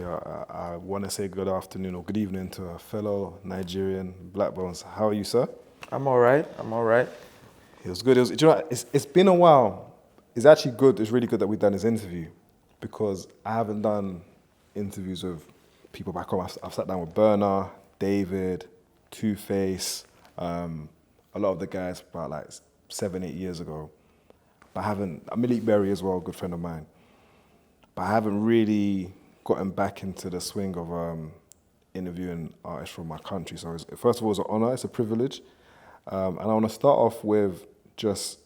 I want to say good afternoon or good evening to a fellow Nigerian, Blaqbonez. How are you, sir? I'm all right. I'm all right. It was good. Do you know what? It's been a while. It's actually good. It's really good that we've done this interview because I haven't done interviews with people back home. I've sat down with Burner, David, Two Face, a lot of the guys about like 7, 8 years ago. But I haven't, Malik Berry as well, a good friend of mine. But I haven't really gotten back into the swing of interviewing artists from my country. So first of all, it's an honor, it's a privilege. And I want to start off with just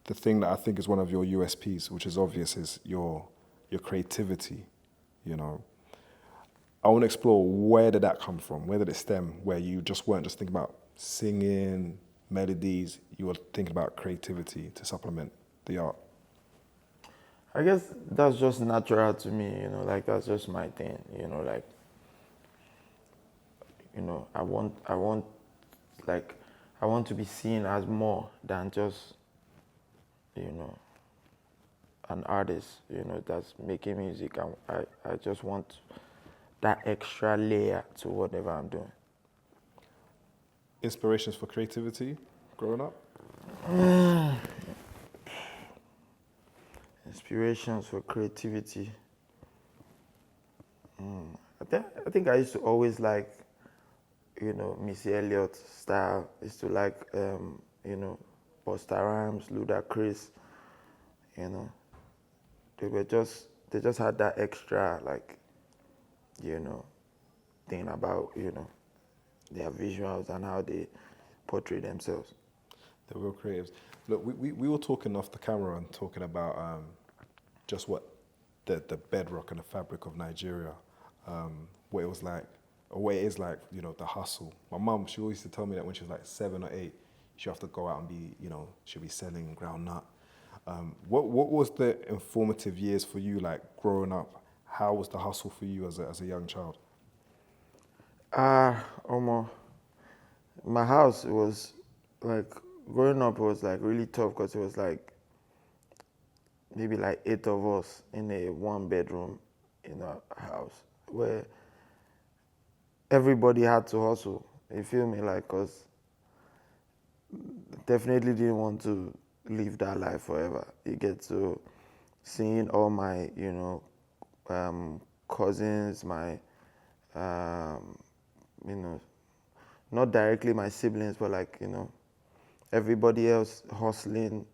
the thing that I think is one of your USPs, which is obvious, is your creativity. You know, I want to explore, where did that come from? Where did it stem? Where you just weren't just thinking about singing melodies, you were thinking about creativity to supplement the art. I guess that's just natural to me, like that's just my thing, like, like, I want to be seen as more than just, you know, an artist, that's making music. I just want that extra layer to whatever I'm doing. Inspirations for creativity growing up? Inspirations for creativity. I think I used to always like, Missy Elliott style. I used to like, Busta Rhymes, Ludacris. You know, they just had that extra, like, thing about, their visuals and how they portray themselves. The real creatives. Look, we were talking off the camera and talking about just what the bedrock and the fabric of Nigeria, what it was like, or what it is like, the hustle. My mum, she always used to tell me that when she was like 7 or 8, she'd have to go out and be, she'd be selling groundnut. What was the informative years for you, like growing up? How was the hustle for you as a young child? Almost. My house was like, growing up was like really tough because it was like maybe like 8 of us in a 1 bedroom in a house where everybody had to hustle. You feel me? Like, cause definitely didn't want to live that life forever. You get to seeing all my, cousins, my, you know, not directly my siblings, but like, everybody else hustling,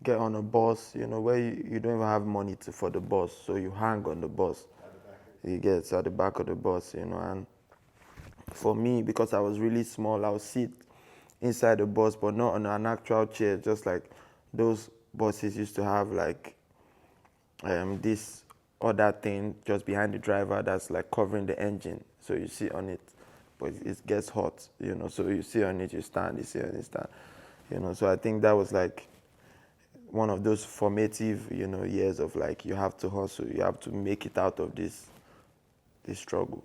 get on a bus, where you don't even have money for the bus, so you hang on the bus. You get at the back of the bus, and for me, because I was really small, I would sit inside the bus, but not on an actual chair, just like those buses used to have, like, this other thing just behind the driver that's like covering the engine, so you sit on it, but it gets hot, so you sit on it, you stand, you sit on it, stand, so I think that was like one of those formative, years of like, you have to hustle, you have to make it out of this struggle.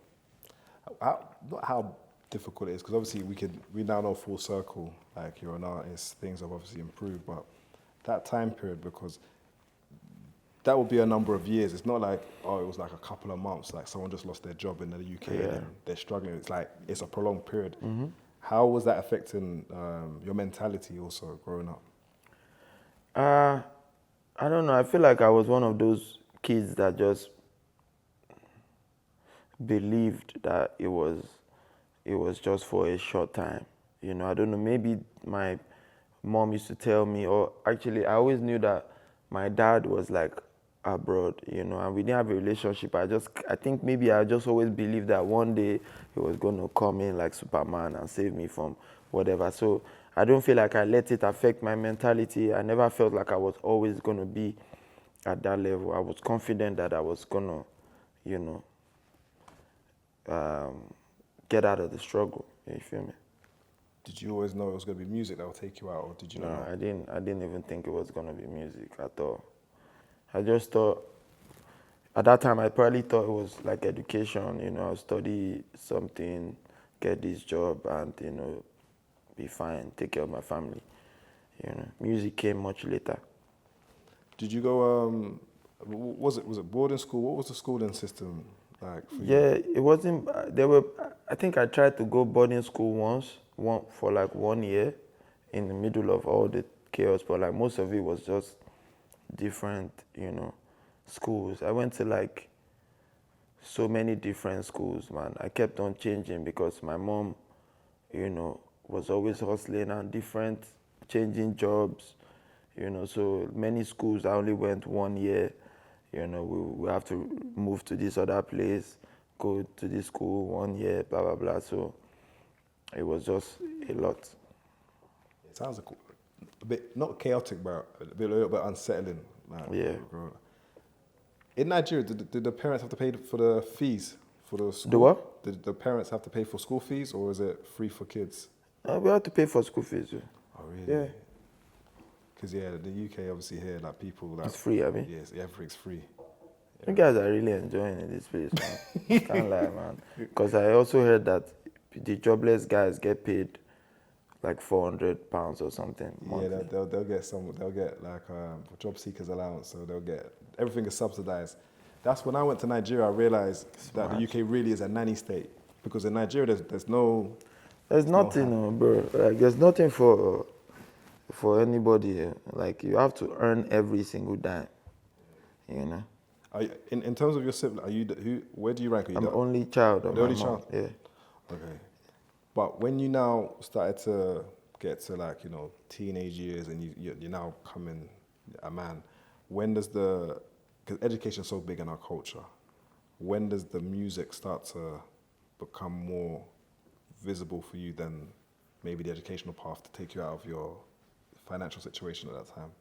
Not how difficult it is, because obviously we now know full circle, like you're an artist, things have obviously improved, but that time period, because that would be a number of years. It's not like, oh, it was like a couple of months, like someone just lost their job in the UK and then they're struggling. It's like, it's a prolonged period. Mm-hmm. How was that affecting your mentality also growing up? I don't know, I feel like I was one of those kids that just believed that it was just for a short time. I don't know, maybe my mom used to tell me, or actually I always knew that my dad was like abroad, and we didn't have a relationship. I think maybe I just always believed that one day he was going to come in like Superman and save me from whatever. So I don't feel like I let it affect my mentality. I never felt like I was always going to be at that level. I was confident that I was going to, get out of the struggle. You feel me? Did you always know it was going to be music that would take you out, or did you No, know? I didn't even think it was going to be music at all. I just thought, at that time, I probably thought it was like education, I'll study something, get this job, and, be fine, take care of my family. Music came much later. Did you go Was it boarding school? What was the schooling system like for you? Yeah, it wasn't. There were. I think I tried to go boarding school once, for like 1 year, in the middle of all the chaos. But like most of it was just different, schools. I went to like so many different schools, man. I kept on changing because my mom, was always hustling and different, changing jobs, So many schools. I only went 1 year. We have to move to this other place, go to this school 1 year, blah, blah, blah. So it was just a lot. It sounds like a bit, not chaotic, but a little bit unsettling. Like, Yeah. In Nigeria, did the parents have to pay for the fees for the school? The what? Did the parents have to pay for school fees, or is it free for kids? We have to pay for school fees. Yeah. Oh, really? Yeah. Because, the UK, obviously, here, like, people... Like, It's free, I mean. Yes, everything's free. You guys are really enjoying it, this place, man. Can't lie, man. Because I also heard that the jobless guys get paid like £400 or something monthly. Yeah, they'll get like job seekers allowance, so they'll get, everything is subsidized. That's when I went to Nigeria, I realized that the UK really is a nanny state. Because in Nigeria, there's no... There's nothing, bro. Like, there's nothing for anybody here. Like, you have to earn every single dime, In terms of your sibling, where do you rank? Are you I'm the only child of the my only mom. child? Yeah. Okay. But when you now started to get to like, teenage years and you're now becoming a man, when does because education is so big in our culture, when does the music start to become more visible for you than maybe the educational path to take you out of your financial situation at that time?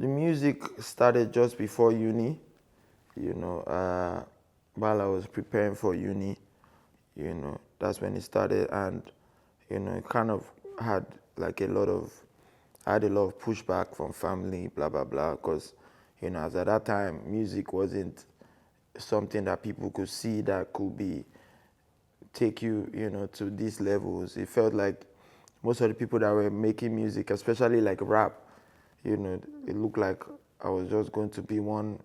The music started just before uni, while I was preparing for uni, that's when it started, and, it kind of had like I had a lot of pushback from family, blah, blah, blah, because, as at that time, music wasn't something that people could see that could take you, to these levels. It felt like most of the people that were making music, especially like rap, it looked like I was just going to be one,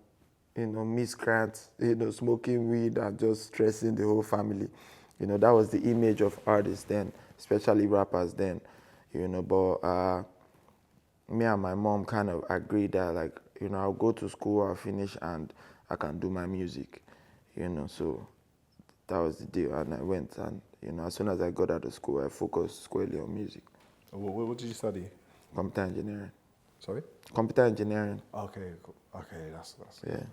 miscreant, smoking weed and just stressing the whole family. That was the image of artists then, especially rappers then, but me and my mom kind of agreed that, like, I'll go to school, I'll finish, and I can do my music, so that was the deal. And I went, and, as soon as I got out of school, I focused squarely on music. What did you study? Computer engineering. Sorry? Computer engineering. Okay, cool. Okay, that's Yeah. I think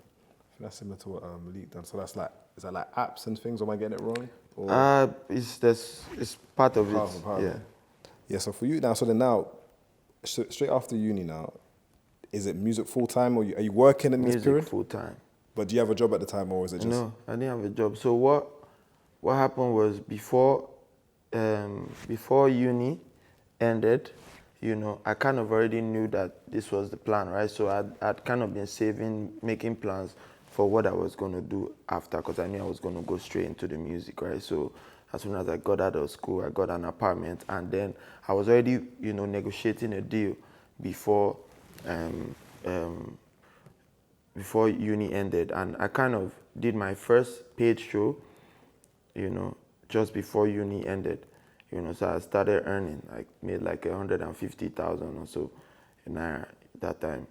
that's similar to what Malik done. So that's like, is that like apps and things? Or am I getting it wrong? Or It's part of part it. of Yeah. it. Yeah. So for you now, straight after uni now, is it music full time, or are you working in this period? Music full time. But do you have a job at the time, or is it just? No, I didn't have a job. So what happened was before uni ended, I kind of already knew that this was the plan, right? So I'd kind of been saving, making plans for what I was going to do after, because I knew I was going to go straight into the music, right? So as soon as I got out of school, I got an apartment, and then I was already, negotiating a deal before uni ended, and I kind of did my first paid show, just before uni ended, so I started earning, like made like 150,000 or so in Naira that time,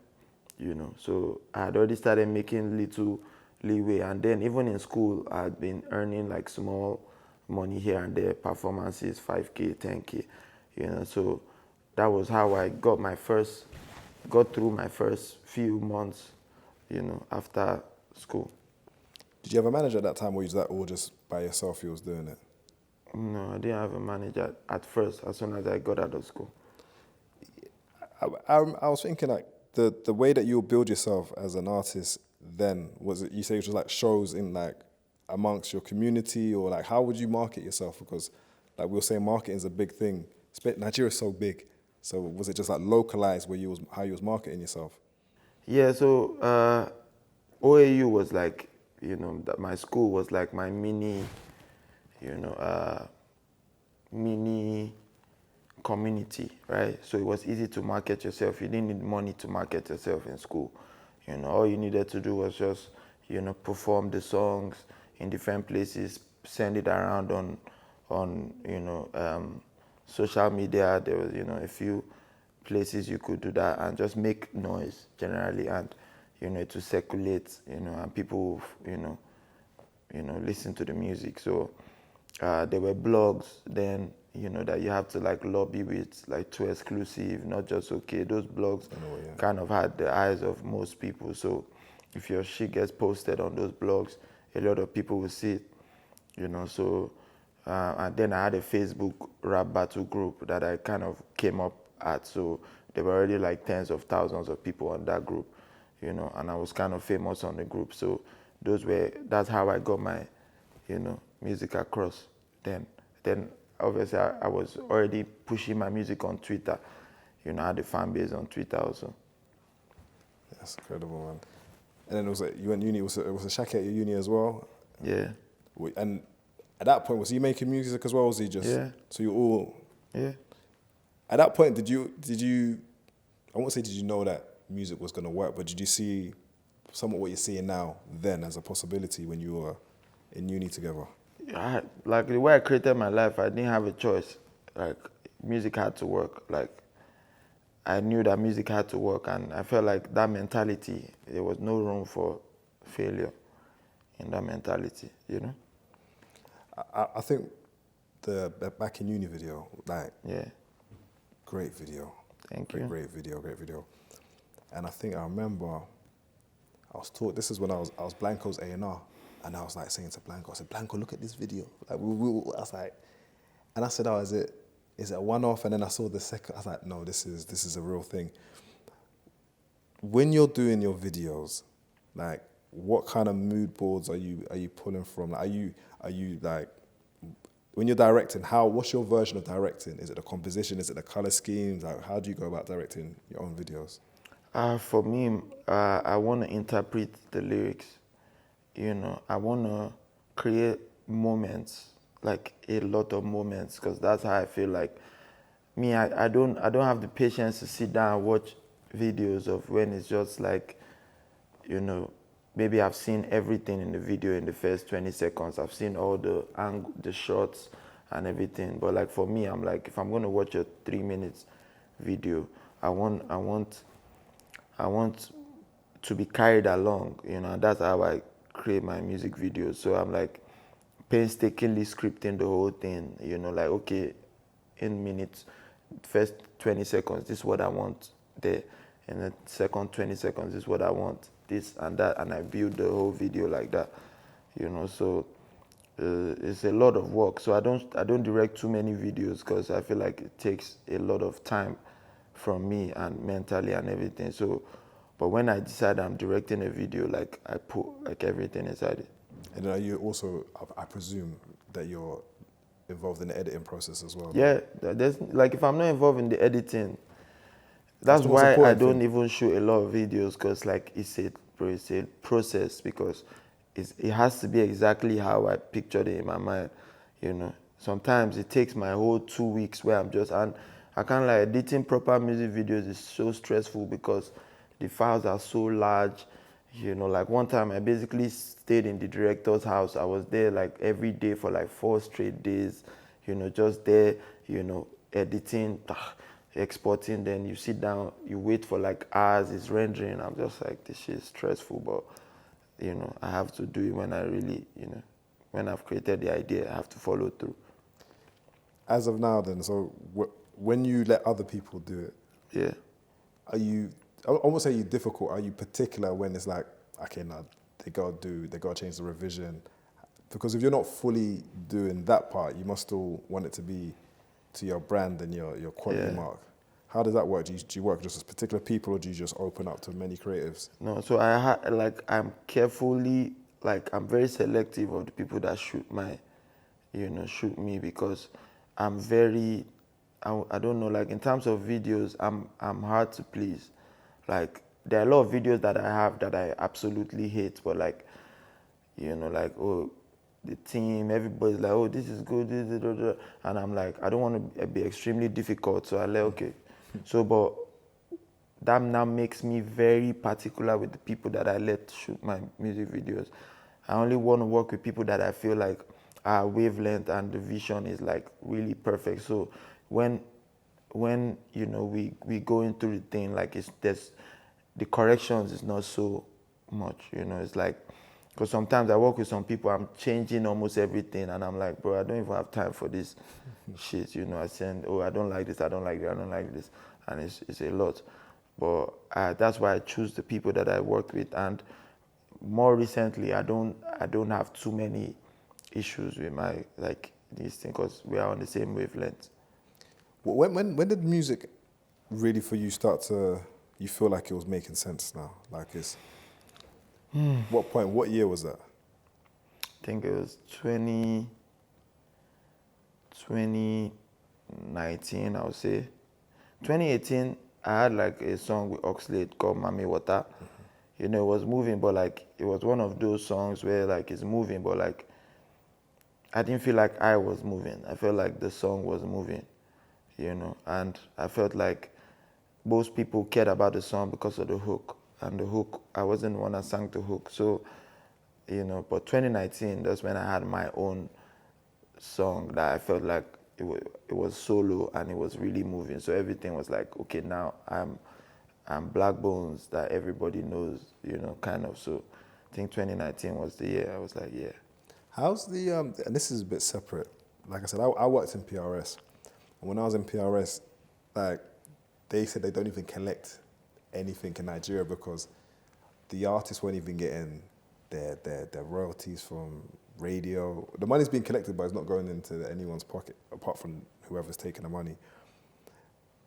so I had already started making little leeway, and then even in school, I had been earning like small money here and there, performances, 5K, 10K, so that was how I got through my first few months, after school. Did you have a manager at that time, or was that all just by yourself? You was doing it. No, I didn't have a manager at first, as soon as I got out of school. I was thinking like the way that you build yourself as an artist then, was it, you say it was just like shows in like amongst your community, or like how would you market yourself? Because like we were saying, marketing is a big thing. Nigeria is so big. So was it just like localized how you was marketing yourself? Yeah, so OAU was like, that my school was like my mini community, right? So it was easy to market yourself. You didn't need money to market yourself in school, You know, all you needed to do was just, you know, perform the songs in different places, send it around on you know, social media. There was, you know, a few places you could do that and just make noise generally, and you know, to circulate, you know, and people, you know, listen to the music. So there were blogs then, you know, that you have to like lobby with, like to exclusive, not just okay. Those blogs kind of had the eyes of most people. So if your shit gets posted on those blogs, a lot of people will see it, you know. So and then I had a Facebook rap battle group that I kind of came up at. So there were already like tens of thousands of people on that group, you know, and I was kind of famous on the group. So that's how I got my, you know, music across. Then obviously I was already pushing my music on Twitter. You know, I had a fan base on Twitter also. That's incredible, man. And then it was like, you went uni, was a Shaq at your uni as well? Yeah. And at that point, was he making music as well, or was he just... Yeah. So you all... Yeah. At that point, did you, I won't say did you know that music was going to work, but did you see somewhat what you're seeing now then as a possibility when you were in uni together? Like the way I created my life, I didn't have a choice. Like music had to work. Like I knew that music had to work, and I felt like that mentality, there was no room for failure in that mentality, you know? I think the Back in Uni video, like, Yeah. great video. Thank you. Great video. And I think I remember I was taught, this is when I was Blanco's A&R, and I was like saying to Blanco, I said, Blanco, look at this video. Like, I was like, and I said, oh, is it a one-off? And then I saw the second, I was like, no, this is a real thing. When you're doing your videos, like, what kind of mood boards are you pulling from? Like, are you like, when you're directing, what's your version of directing? Is it the composition? Is it the color schemes? Like, how do you go about directing your own videos? For me, I want to interpret the lyrics. You know, I want to create moments, like a lot of moments, because that's how I feel. Like me, I don't have the patience to sit down and watch videos of when it's just like, you know, maybe I've seen everything in the video in the first 20 seconds. I've seen all the shots and everything. But like for me, I'm like, if I'm going to watch a 3 minutes video, I want to be carried along, you know, and that's how I create my music videos. So I'm like painstakingly scripting the whole thing, you know, like, okay, in minutes, first 20 seconds, this is what I want there. In the second 20 seconds, this is what I want, this and that, and I build the whole video like that, you know. So it's a lot of work. So I don't direct too many videos because I feel like it takes a lot of time from me and mentally and everything. So, but when I decide I'm directing a video, like I put like everything inside it. And then are you also, I presume, that you're involved in the editing process as well? Yeah, there's like if I'm not involved in the editing, That's that's the most why I important don't thing. even shoot a lot of videos, because like it's a process, because it has to be exactly how I pictured it in my mind, you know. Sometimes it takes my whole 2 weeks where and I can't like editing proper music videos is so stressful because the files are so large, you know. Like one time I basically stayed in the director's house. I was there like every day for like 4 straight days, you know, just there, you know, editing, exporting. Then you sit down, you wait for like hours, it's rendering. I'm just like, this shit is stressful, but you know, I have to do it when I really, you know, when I've created the idea, I have to follow through. As of now then, so when you let other people do it, Yeah. are you, I won't say you're difficult, are you particular when it's like, okay, now they gotta change the revision? Because if you're not fully doing that part, you must still want it to be to your brand and your quality mark. How does that work? Do you work just with particular people, or do you just open up to many creatives? No, so I'm carefully, like I'm very selective of the people that shoot me, because I'm very, I don't know, like in terms of videos, I'm hard to please. Like there are a lot of videos that I have that I absolutely hate, but like, you know, like, oh, the team, everybody's like, oh, this is good, and I'm like, I don't want to be extremely difficult, so I like, okay. So, but that now makes me very particular with the people that I let shoot my music videos. I only want to work with people that I feel like our wavelength and the vision is like really perfect. So when you know we going through the thing, like there's the corrections is not so much, you know. It's like, because sometimes I work with some people, I'm changing almost everything, and I'm like, bro, I don't even have time for this shit, you know. I send, oh, I don't like this, I don't like that, I don't like this, and it's a lot. But that's why I choose the people that I work with, and more recently, I don't have too many issues with my like these things because we are on the same wavelength. When did music really for you start to, you feel like it was making sense now? Like it's, what point, what year was that? I think it was 2019, I would say. 2018, I had like a song with Oxlade called Mami Water. You know, it was moving, but like it was one of those songs where like it's moving, but like I didn't feel like I was moving. I felt like the song was moving, you know, and I felt like most people cared about the song because of the hook. And the hook, I wasn't the one that sang the hook. So, you know, but 2019, that's when I had my own song that I felt like it was solo and it was really moving. So everything was like, okay, now I'm Blaqbonez that everybody knows, you know, kind of. So I think 2019 was the year I was like, yeah. How's the, and this is a bit separate. Like I said, I worked in PRS. And when I was in PRS, like, they said they don't even collect anything in Nigeria because the artists weren't even getting their royalties from radio. The money's being collected, but it's not going into anyone's pocket apart from whoever's taking the money.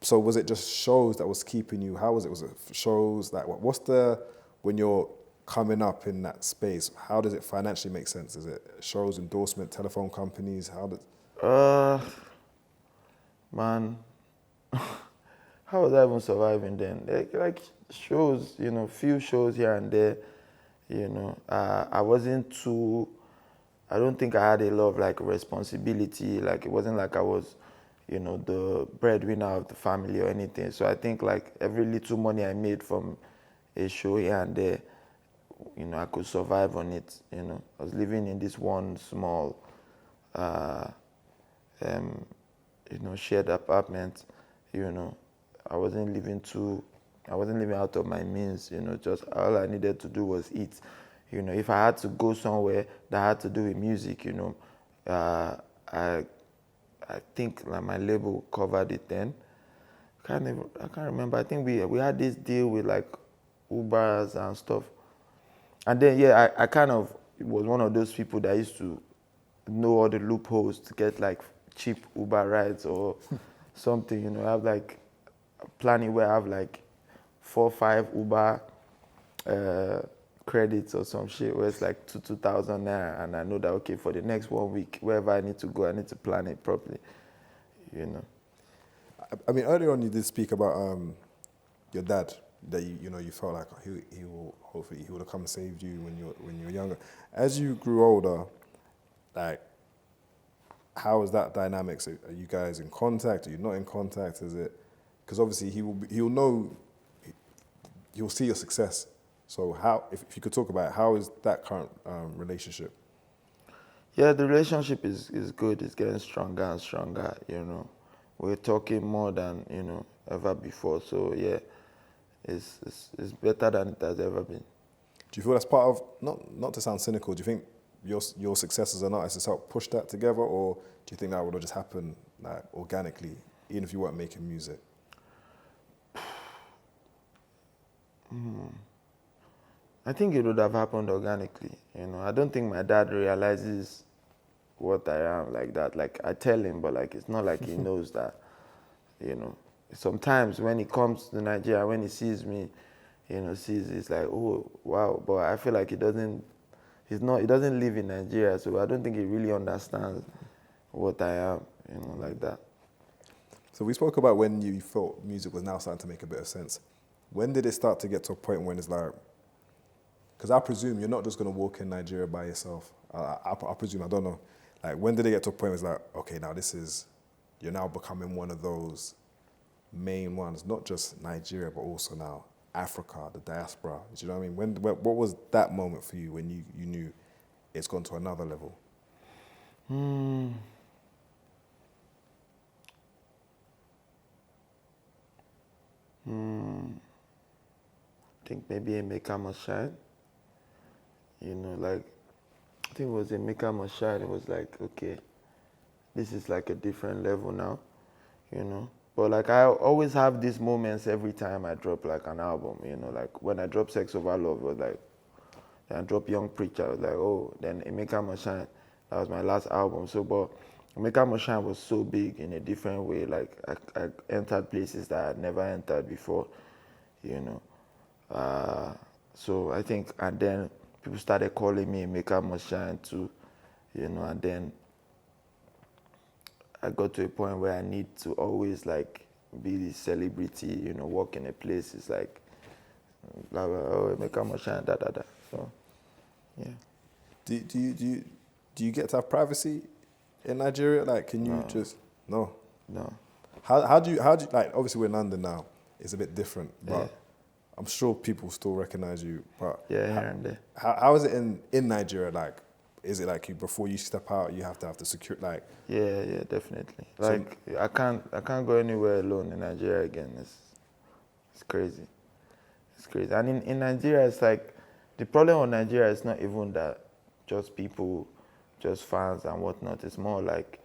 So was it just shows that was keeping you? How was it? Was it shows? Like, what's the, when you're coming up in that space, how does it financially make sense? Is it shows, endorsement, telephone companies? How does? Man, how was I even surviving then? Like shows, you know, few shows here and there, you know. I wasn't too, I don't think I had a lot of like responsibility. Like it wasn't like I was, you know, the breadwinner of the family or anything. So I think like every little money I made from a show here and there, you know, I could survive on it. You know, I was living in this one small, you know, shared apartment. You know, I wasn't living out of my means. You know, just all I needed to do was eat. You know, if I had to go somewhere that had to do with music, you know, I think like my label covered it then. I can't remember. I think we had this deal with like Ubers and stuff. And then yeah, I kind of was one of those people that used to know all the loopholes to get like cheap Uber rides or something. You know, I have like planning where I have like 4 or 5 Uber credits or some shit where it's like 2,000 naira, and I know that okay, for the next 1 week, wherever I need to go, I need to plan it properly. You know. I mean, earlier on you did speak about your dad, that you know you felt like he will, hopefully he would have come and saved you when you were younger. As you grew older, like, how is that dynamic? So are you guys in contact? Are you not in contact? Is it, because obviously he'll know, he'll see your success. So how, if you could talk about it, how is that current relationship? Yeah, the relationship is good. It's getting stronger and stronger. You know, we're talking more than you know ever before. So yeah, it's better than it has ever been. Do you feel that's part of, not to sound cynical, do you think your success as an artist has helped push that together, or do you think that would have just happened like organically, even if you weren't making music? I think it would have happened organically. You know, I don't think my dad realizes what I am like that. Like I tell him, but like it's not like he knows that. You know, sometimes when he comes to Nigeria, when he sees me, you know, it's like, oh wow. But I feel like he doesn't live in Nigeria, so I don't think he really understands what I am. You know, like that. So we spoke about when you felt music was now starting to make a bit of sense. When did it start to get to a point when it's like, because I presume you're not just going to walk in Nigeria by yourself. I presume, I don't know. Like, when did it get to a point where it's like, okay, now you're now becoming one of those main ones, not just Nigeria, but also now Africa, the diaspora. Do you know what I mean? What was that moment for you when you knew it's gone to another level? I think maybe Emeka must shine. You know, like, I think it was Emeka must shine. It was like, okay, this is like a different level now, you know. But like, I always have these moments every time I drop like an album, you know, like when I drop Sex Over Love, it was like, then I drop Young Preacher, I was like, oh, then Emeka must shine. That was my last album. So, but Emeka must shine was so big in a different way. Like, I entered places that I had never entered before, you know. So I think, and then people started calling me Emeka must shine too, you know, and then I got to a point where I need to always like be the celebrity, you know, walk in a place. It's like, blah, blah, oh, Emeka must shine, da, da, da. So, yeah. Do you get to have privacy in Nigeria? Like, can you just no? No. How do you like? Obviously, we're in London now. It's a bit different, but Yeah. I'm sure people still recognize you. But Yeah, here and there. how is it in Nigeria? Like, is it like before you step out, you have to have the secure like? Yeah, definitely. Like, I can't go anywhere alone in Nigeria again. It's crazy. It's crazy. And in Nigeria, it's like, the problem with Nigeria is not even that just people, just fans and whatnot. It's more like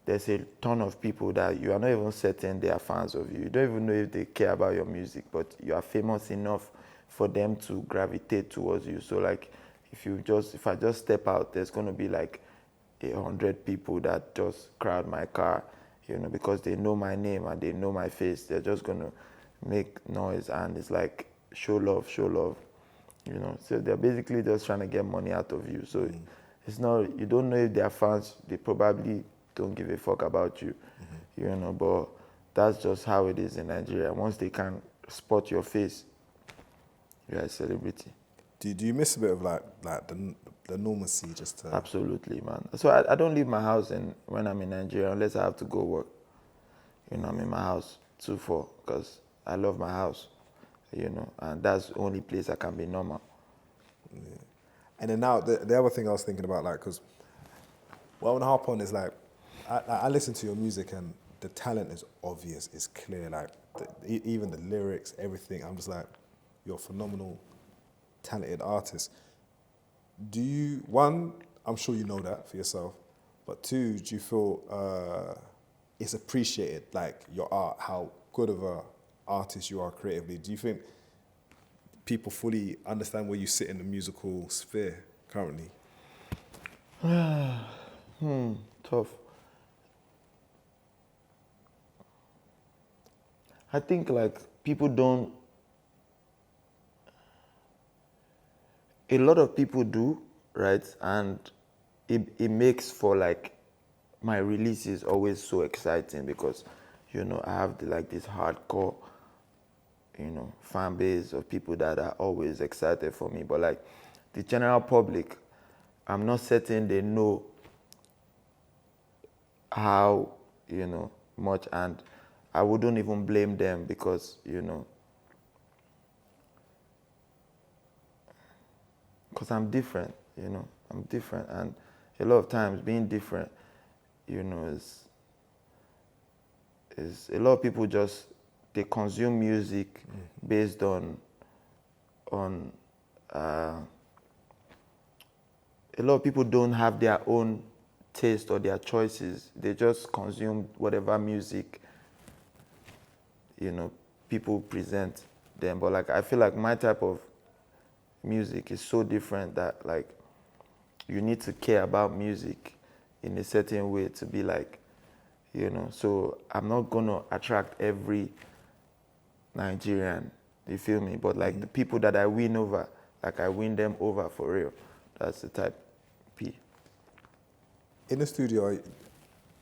there's a ton of people that you are not even certain they are fans of you. You don't even know if they care about your music, but you are famous enough for them to gravitate towards you. So like, if I just step out, there's going to be like 100 people that just crowd my car, you know, because they know my name and they know my face. They're just going to make noise, and it's like, show love, you know. So they're basically just trying to get money out of you. So it's not, you don't know if they're fans. They probably don't give a fuck about you, you know, but that's just how it is in Nigeria. Once they can spot your face, you're a celebrity. Do you miss a bit of like the normalcy just to... Absolutely, man. So I don't leave my house when I'm in Nigeria unless I have to go work. You know, I'm in my house 2-4 because I love my house, you know, and that's the only place I can be normal. Yeah. And then now, the other thing I was thinking about, like, because what I want to harp on is like, I listen to your music and the talent is obvious, it's clear, like, even the lyrics, everything, I'm just like, you're a phenomenal, talented artist. Do you, one, I'm sure you know that for yourself, but two, do you feel it's appreciated, like your art, how good of a artist you are creatively? Do you think people fully understand where you sit in the musical sphere currently? Tough. I think like people don't, a lot of people do, right? And it makes for like, my release is always so exciting because, you know, I have like this hardcore, you know, fan base of people that are always excited for me. But like the general public, I'm not certain they know how, you know, much, and I wouldn't even blame them because, you know, because I'm different, you know, I'm different, and a lot of times being different, you know, is a lot of people just, they consume music based on a lot of people don't have their own taste or their choices. They just consume whatever music, you know, people present them. But like, I feel like my type of music is so different that like, you need to care about music in a certain way to be like, you know, so I'm not gonna attract every Nigerian, you feel me? But like the people that I win over, like I win them over for real. That's the type P. In the studio,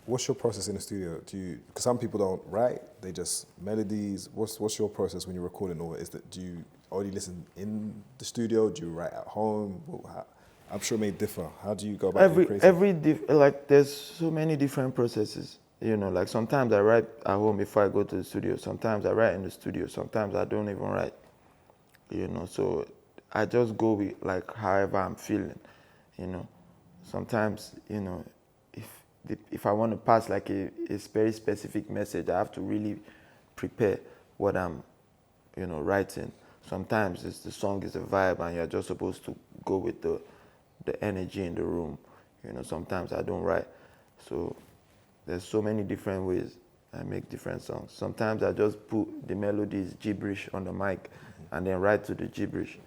what's your process in the studio? Because some people don't write, they just melodies. What's your process when you're recording, or do you already listen in the studio? Do you write at home? I'm sure it may differ. How do you go about your creativity? Like there's so many different processes. You know, like sometimes I write at home before I go to the studio. Sometimes I write in the studio. Sometimes I don't even write. You know, so I just go with like however I'm feeling. You know, sometimes you know, if I want to pass like a very specific message, I have to really prepare what I'm, you know, writing. Sometimes the song is a vibe, and you're just supposed to go with the energy in the room. You know, sometimes I don't write, so there's so many different ways I make different songs. Sometimes I just put the melodies gibberish on the mic, and then write to the gibberish.